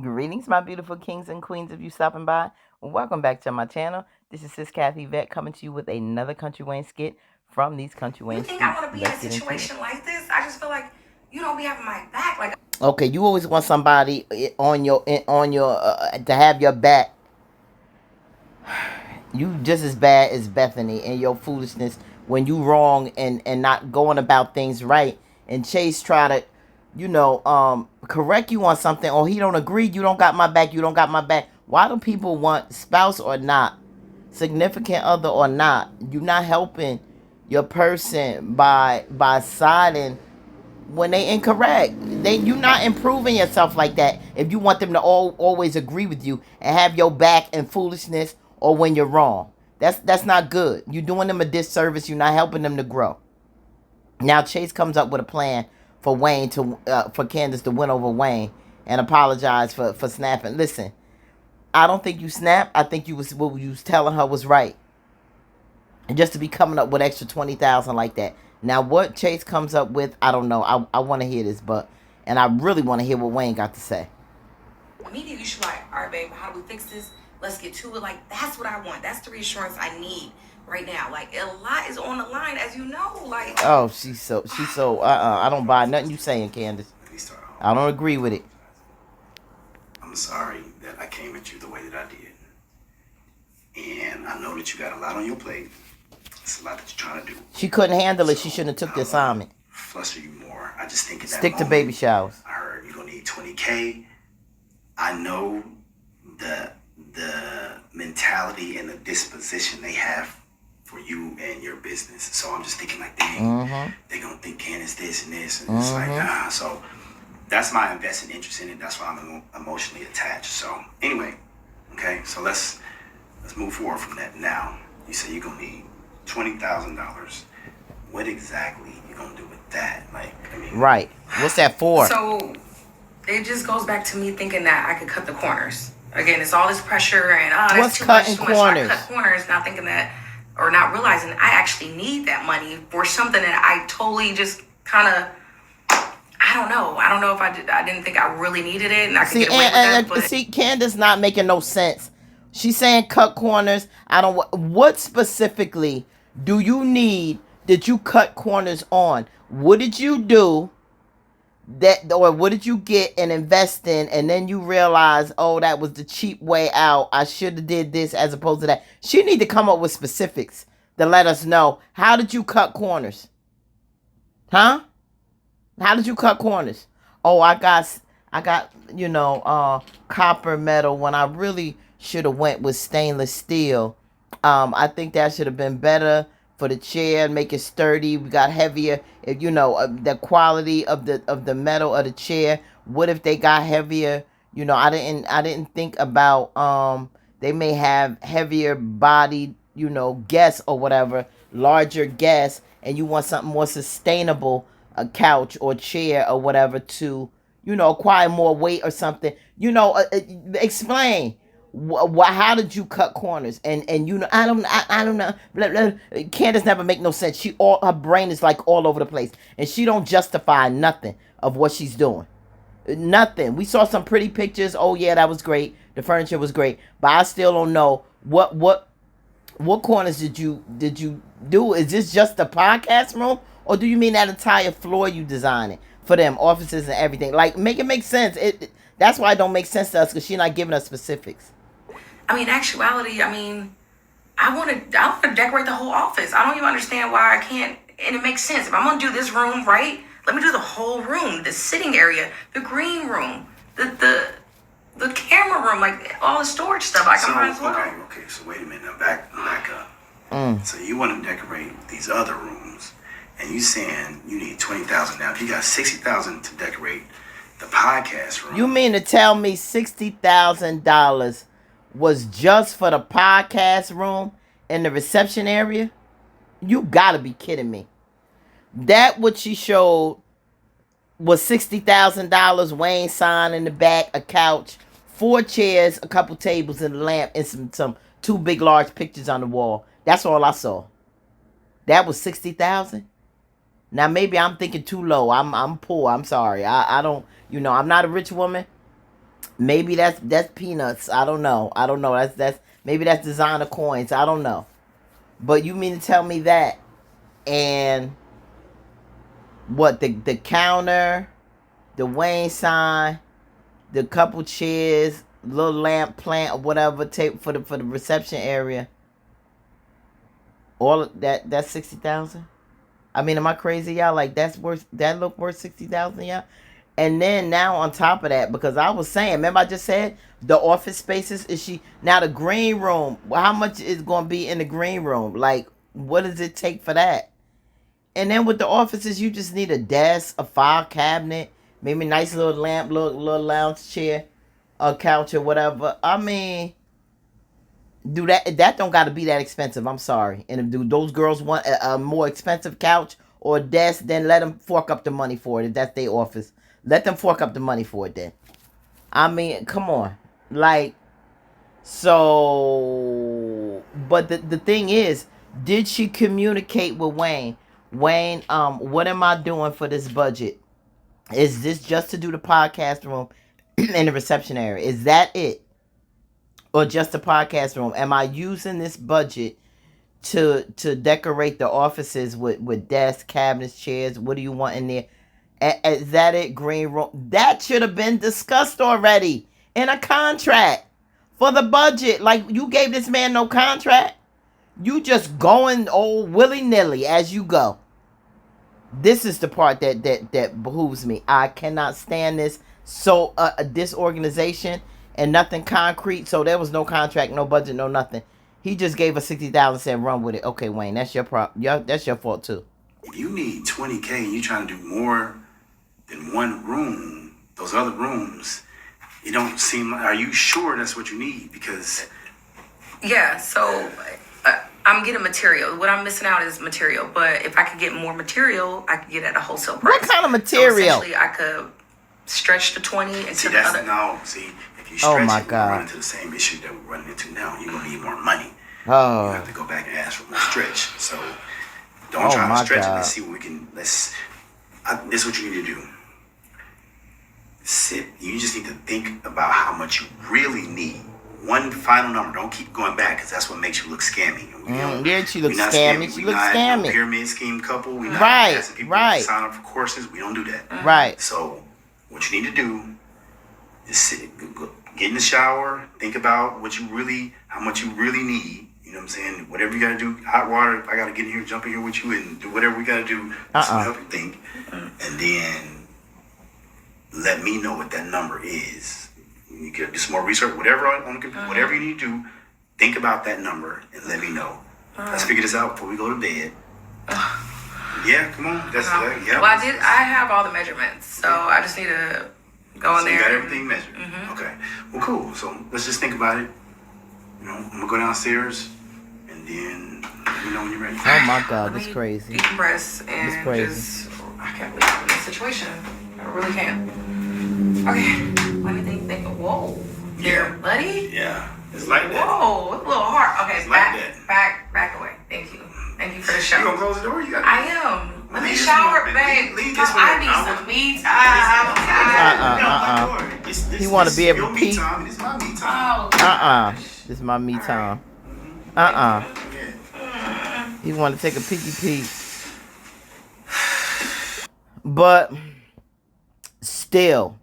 Greetings, my beautiful kings and queens, if you stopping by. Welcome back to my channel. This is Sis Kathy Vet coming to you with another Country Wayne skit from these Country Wayne streets. You think I want to be in a situation like this? I just feel like you don't be having my back. Like, okay, you always want somebody on your to have your back. You just as bad as Bethany and your foolishness when you wrong and not going about things right. And Chase try to, correct you on something, or he don't agree. You don't got my back. You don't got my back. Why do people want spouse or not, significant other or not? You not helping your person by siding when they incorrect. You not improving yourself like that if you want them to always agree with you and have your back in foolishness or when you're wrong. That's not good. You're doing them a disservice. You're not helping them to grow. Now Chase comes up with a plan for Wayne to for Candace to win over Wayne and apologize for snapping. Listen, I don't think you snapped. I think what you was telling her was right. And just to be coming up with extra 20,000 like that. Now what Chase comes up with, I don't know. I want to hear this, and I really want to hear what Wayne got to say. Immediately, she's like, "All right, babe, how do we fix this? Let's get to it." Like, that's what I want. That's the reassurance I need right now. Like, a lot is on the line, as you know. Like, oh, she's so I don't buy nothing you saying, Candace. I don't agree with it. I'm sorry that I came at you the way that I did. And I know that you got a lot on your plate. It's a lot that you're trying to do. She couldn't handle it. She shouldn't have took the assignment. Fluster you more. I just think stick to baby showers. I heard you're gonna need 20K. I know the mentality and the disposition they have for you and your business. So I'm just thinking like, dang, they gonna think Candace this and this, and it's like, so that's my invested interest in it. That's why I'm emotionally attached. So anyway, okay, so let's move forward from that. Now, you say you're gonna need $20,000. What exactly you gonna do with that? Like, I mean, right? What's that for? So it just goes back to me thinking that I could cut the corners. Again, it's all this pressure and that's too much. So I cut corners, not thinking that, or not realizing I actually need that money for something that I totally just kind of. I don't know. I don't know if I did. I didn't think I really needed it, and I could get away with that. But see, Candace not making no sense. She's saying cut corners. I don't. What specifically do you need that you cut corners on? What did you do that, or what did you get and invest in, and then you realize, oh, that was the cheap way out. I should have did this as opposed to that. She need to come up with specifics to let us know. How did you cut corners? Huh? How did you cut corners? Oh, I got copper metal when I really should have went with stainless steel. I think that should have been better for the chair, make it sturdy. We got heavier. If the quality of the metal of the chair. What if they got heavier? I didn't think about they may have heavier bodied, guests or whatever, larger guests, and you want something more sustainable, a couch or chair or whatever to, acquire more weight or something. Explain. How did you cut corners? And I don't know. Blah, blah. Candace never make no sense. Her brain is like all over the place, and she don't justify nothing of what she's doing. Nothing. We saw some pretty pictures. Oh yeah, that was great. The furniture was great, but I still don't know what corners did you do? Is this just the podcast room, or do you mean that entire floor you designing for them offices and everything? Like, make it make sense. That's why it don't make sense to us, because she's not giving us specifics. I mean, actuality, I want to decorate the whole office. I don't even understand why I can't, and it makes sense. If I'm going to do this room right, let me do the whole room, the sitting area, the green room, the camera room, like all the storage stuff. I can might as well. Okay, so wait a minute, now back up. So you want to decorate these other rooms, and you saying you need 20,000 now. If you got 60,000 to decorate the podcast room. You mean to tell me $60,000 was just for the podcast room and the reception area? You gotta be kidding me. That what she showed was $60,000. Wayne sign in the back, a couch, 4 chairs, a couple tables, and a lamp, and some 2 big large pictures on the wall. That's all I saw. That was 60,000. Now maybe I'm thinking too low. I'm poor. I'm sorry. I don't. I'm not a rich woman. Maybe that's peanuts. I don't know. That's maybe that's designer coins. I don't know. But you mean to tell me that and what the counter, the Wayne sign, the couple chairs, little lamp plant or whatever tape for the reception area. All of that's 60,000. I mean, am I crazy, y'all? Like that look worth 60,000, y'all? And then now on top of that, because I was saying, remember I just said the office spaces, is she now the green room? How much is going to be in the green room? Like, what does it take for that? And then with the offices, you just need a desk, a file cabinet, maybe a nice little lamp, little lounge chair, a couch or whatever. I mean, do that don't got to be that expensive. I'm sorry. And if do those girls want a more expensive couch or desk, then let them fork up the money for it. If that's their office, let them fork up the money for it then. I mean, come on. Like, so, but the thing is, did she communicate with Wayne? Wayne, what am I doing for this budget? Is this just to do the podcast room in the reception area? Is that it? Or just the podcast room? Am I using this budget to decorate the offices with desks, cabinets, chairs? What do you want in there? Is that it? Green room? That should have been discussed already in a contract for the budget. Like, you gave this man no contract. You just going old willy-nilly as you go. This is the part that behooves me. I cannot stand this. So this organization and nothing concrete. So there was no contract, no budget, no nothing. He just gave us 60,000, said run with it. Okay, Wayne, that's your that's your fault too. If you need 20K and you're trying to do more than one room, those other rooms, it don't seem like, are you sure that's what you need? Because yeah, so I'm getting material. What I'm missing out is material. But if I could get more material, I could get it at a wholesale price. What kind of material? So essentially, I could stretch the 20 into the other. No, see, if you stretch my it, God. you run into the same issue that we're running into now. You're going to need more money. Oh. You have to go back and ask for more stretch. So don't try to stretch it. Let's see what we can, this is what you need to do. Sit. You just need to think about how much you really need. One final number. Don't keep going back because that's what makes you look scammy. Yeah, she looks scammy. She looks scammy. No pyramid scheme couple. We're not right, asking people right. to sign up for courses. We don't do that. Right. So what you need to do is sit, get in the shower, think about how much you really need. You know what I'm saying? Whatever you got to do, hot water. If I got to get in here, jump in here with you, and do whatever we got to do to help you think, and then let me know what that number is. You can do some more research, whatever on the computer, whatever you need to do. Think about that number and let me know. Let's figure this out before we go to bed. Yeah, come on. Yeah. Well, I have all the measurements, so I just need to go in there. You got everything measured. Okay. Well, cool. So let's just think about it. I'm gonna go downstairs, and then let me know when you're ready. Oh my God, that's crazy. Decompress and it's crazy. I can't believe I'm in this situation. I really can't. Okay. Let me think. Whoa. Yeah, buddy. Yeah. It's like that. Whoa, it's a little hard. Okay, it's back away. Thank you for the show. You gonna close the door? I am. Let me shower, babe. Leave this one. I need some me time. He want to be able to peek. This is my me time. This is my me time. He want to take a peeky peek. But still,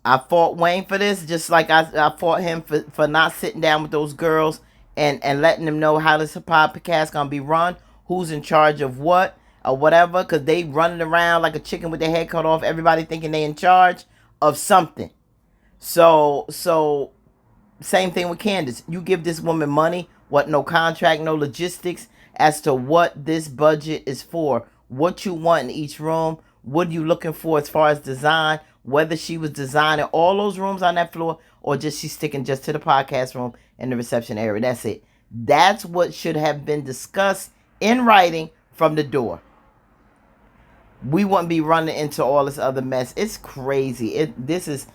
I fought Wayne for this, just like I fought him for not sitting down with those girls and letting them know how this podcast gonna be run, who's in charge of what or whatever, because they running around like a chicken with their head cut off, everybody thinking they in charge of something. So same thing with Candace. You give this woman money, no contract, no logistics as to what this budget is for, what you want in each room, what are you looking for as far as design, whether she was designing all those rooms on that floor or just she's sticking just to the podcast room and the reception area. That's it. That's what should have been discussed in writing from the door. We wouldn't be running into all this other mess. It's crazy. This is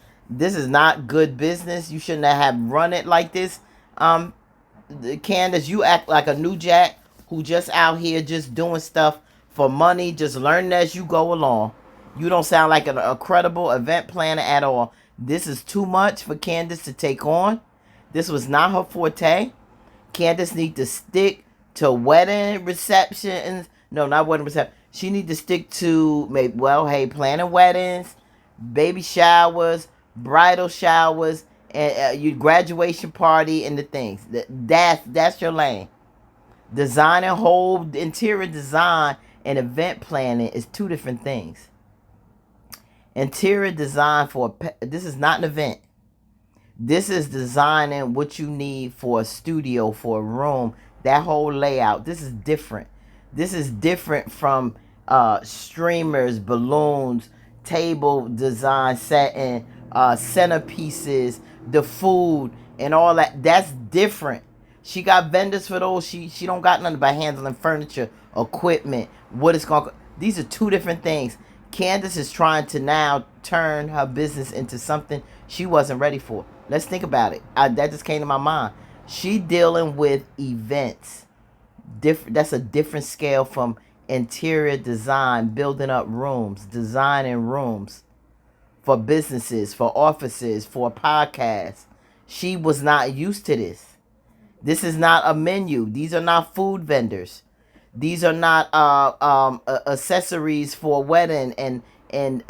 not good business. You shouldn't have run it like this. Candace, you act like a new jack who just out here just doing stuff for money, just learning as you go along. You don't sound like a credible event planner at all. This is too much for Candace to take on. This was not her forte. Candace need to stick to wedding receptions. No, not wedding reception. She need to stick to planning weddings, baby showers, bridal showers, and your graduation party and the things. That's your lane. Designing whole interior design and event planning is two different things. Interior design this is not an event. This is designing what you need for a studio, for a room, that whole layout. This is different. This is different from streamers, balloons, table design, setting, centerpieces, the food, and all that. That's different. She got vendors for those. She don't got nothing but handling furniture, equipment, what it's going to... These are two different things. Candace is trying to now turn her business into something she wasn't ready for. Let's think about it. That just came to my mind. She dealing with events. That's a different scale from interior design, building up rooms, designing rooms for businesses, for offices, for podcasts. She was not used to this. This is not a menu. These are not food vendors. These are not accessories for a wedding and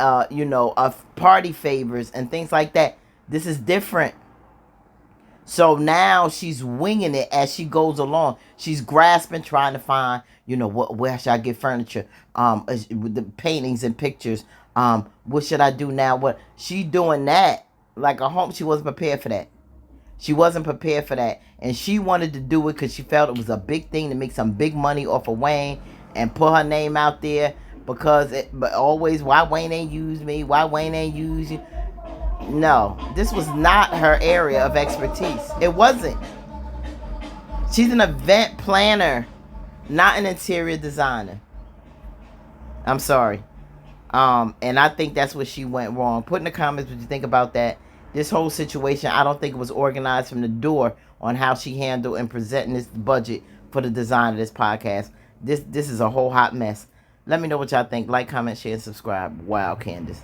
party favors and things like that. This is different. So now she's winging it as she goes along. She's grasping, trying to find, where should I get furniture? With the paintings and pictures. What should I do now? What she doing that like a home? She wasn't prepared for that. She wasn't prepared for that. And she wanted to do it because she felt it was a big thing to make some big money off of Wayne and put her name out there. But always, why Wayne ain't use me? Why Wayne ain't use you? No, this was not her area of expertise. It wasn't. She's an event planner, not an interior designer. I'm sorry. And I think that's where she went wrong. Put in the comments what you think about that. This whole situation, I don't think it was organized from the door on how she handled and presenting this budget for the design of this podcast. This is a whole hot mess. Let me know what y'all think. Like, comment, share, and subscribe. Wow, Candace.